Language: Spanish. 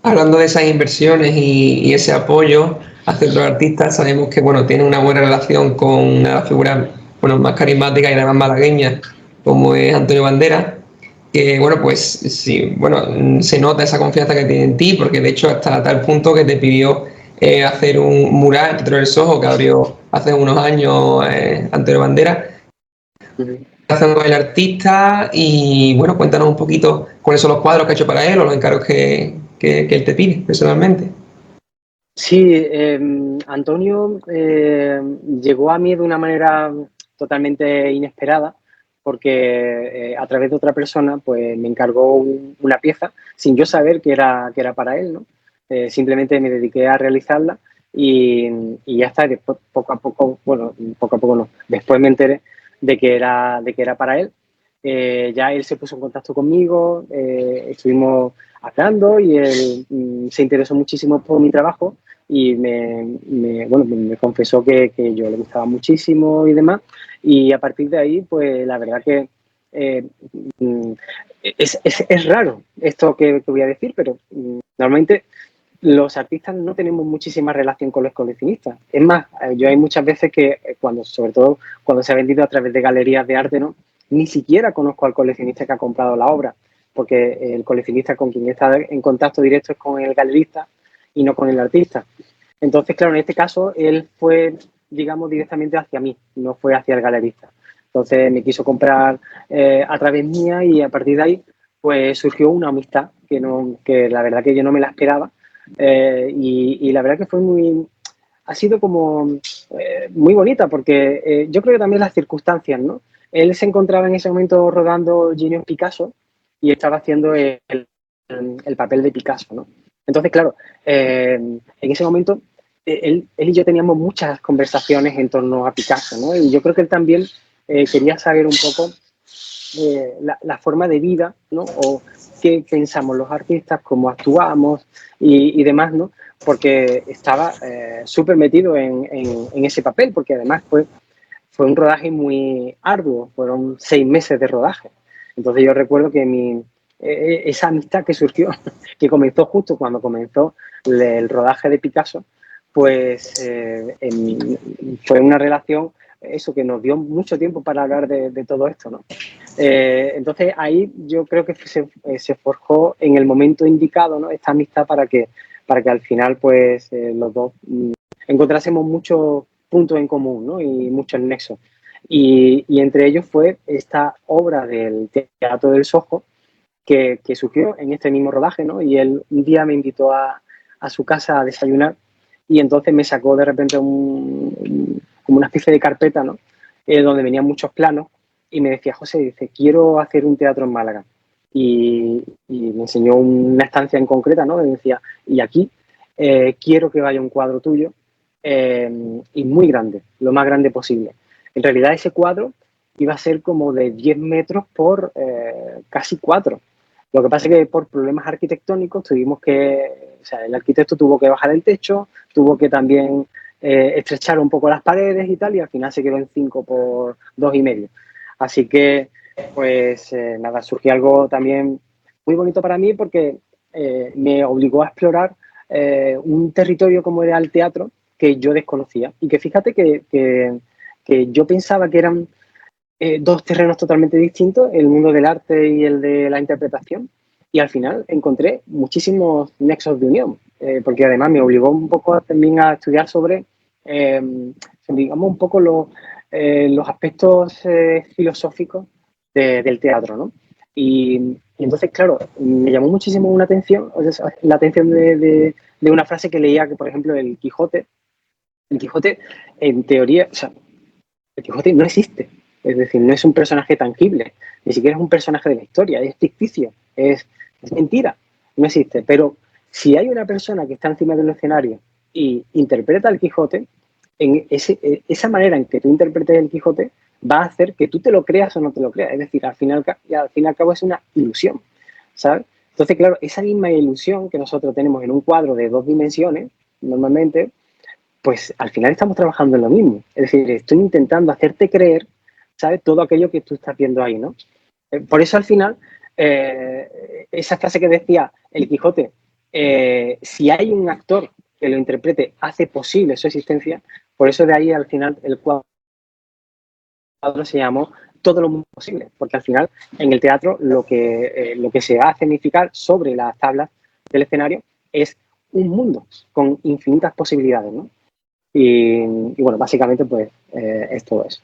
Hablando de esas inversiones y ese apoyo hacia otros artistas, sabemos que bueno, tiene una buena relación con una de las figuras bueno, más carismáticas y además malagueñas, como es Antonio Banderas, que bueno, pues sí, bueno, se nota esa confianza que tiene en ti, porque de hecho hasta tal punto que te pidió hacer un mural en Teatro del Soho que abrió hace unos años Antonio Banderas. Relación con el artista y bueno, cuéntanos un poquito cuáles son los cuadros que ha hecho para él o los encargos que él te pide personalmente. Sí, Antonio llegó a mí de una manera totalmente inesperada porque a través de otra persona pues me encargó una pieza sin yo saber que era para él, ¿no? Simplemente me dediqué a realizarla y ya está. Después, poco a poco, bueno, poco a poco no, después me enteré de que era para él. Ya él se puso en contacto conmigo, estuvimos hablando y él se interesó muchísimo por mi trabajo y bueno, me confesó que yo le gustaba muchísimo y demás. Y a partir de ahí, pues la verdad que eh, mm, es raro esto que voy a decir, pero normalmente los artistas no tenemos muchísima relación con los coleccionistas. Es más, yo hay muchas veces que sobre todo cuando se ha vendido a través de galerías de arte, ¿no? Ni siquiera conozco al coleccionista que ha comprado la obra, porque el coleccionista con quien está en contacto directo es con el galerista y no con el artista. Entonces, claro, en este caso él fue, digamos, directamente hacia mí, no fue hacia el galerista. Entonces me quiso comprar a través mía y a partir de ahí pues surgió una amistad que la verdad que yo no me la esperaba. Y la verdad que ha sido como muy bonita porque yo creo que también las circunstancias, ¿no? Él se encontraba en ese momento rodando Genius Picasso y estaba haciendo el papel de Picasso, ¿no? Entonces, claro, en ese momento él y yo teníamos muchas conversaciones en torno a Picasso, ¿no? Y yo creo que él también quería saber un poco la forma de vida, ¿no? O qué pensamos los artistas, cómo actuamos y demás, ¿no? Porque estaba súper metido en ese papel, porque además fue un rodaje muy arduo, fueron 6 meses de rodaje. Entonces yo recuerdo que esa amistad que surgió, que comenzó justo cuando comenzó el rodaje de Picasso, pues fue una relación, eso que nos dio mucho tiempo para hablar de todo esto, ¿no? Entonces ahí yo creo que se forjó en el momento indicado, ¿no? Esta amistad para que al final pues los dos encontrásemos muchos puntos en común, ¿no? Y muchos nexos. Y entre ellos fue esta obra del Teatro del Soho que surgió en este mismo rodaje, ¿no? Y él un día me invitó a su casa a desayunar y entonces me sacó de repente como una especie de carpeta, ¿no? Donde venían muchos planos y me decía, José, dice, quiero hacer un teatro en Málaga. Y me enseñó una estancia en concreta, ¿no? Me decía, y aquí quiero que vaya un cuadro tuyo y muy grande, lo más grande posible. En realidad ese cuadro iba a ser como de 10 metros por casi 4. Lo que pasa es que por problemas arquitectónicos o sea, el arquitecto tuvo que bajar el techo, tuvo que también estrechar un poco las paredes y tal, y al final se quedó en 5 por 2,5. Así que, pues nada, surgió algo también muy bonito para mí porque me obligó a explorar un territorio como era el teatro que yo desconocía. Y que fíjate que yo pensaba que eran dos terrenos totalmente distintos, el mundo del arte y el de la interpretación, y al final encontré muchísimos nexos de unión, porque además me obligó un poco también a estudiar sobre, digamos, un poco los aspectos filosóficos del teatro, ¿no? Y entonces, claro, me llamó muchísimo la atención de una frase que leía que, por ejemplo, el Quijote, en teoría, o sea, el Quijote no existe. Es decir, no es un personaje tangible, ni siquiera es un personaje de la historia, es ficticio, es mentira, no existe. Pero si hay una persona que está encima del escenario y interpreta al Quijote, esa manera en que tú interpretes el Quijote va a hacer que tú te lo creas o no te lo creas. Es decir, al fin y al cabo es una ilusión, ¿sabes? Entonces, claro, esa misma ilusión que nosotros tenemos en un cuadro de 2 dimensiones, normalmente, pues al final estamos trabajando en lo mismo. Es decir, estoy intentando hacerte creer, ¿sabes? Todo aquello que tú estás viendo ahí, ¿no? Por eso al final, esa frase que decía el Quijote, si hay un actor que lo interprete, hace posible su existencia. Por eso de ahí al final el cuadro se llamó Todo lo mundo posible, porque al final en el teatro lo que se va a escenificar sobre las tablas del escenario es un mundo con infinitas posibilidades, ¿no? Y bueno, básicamente pues es todo eso.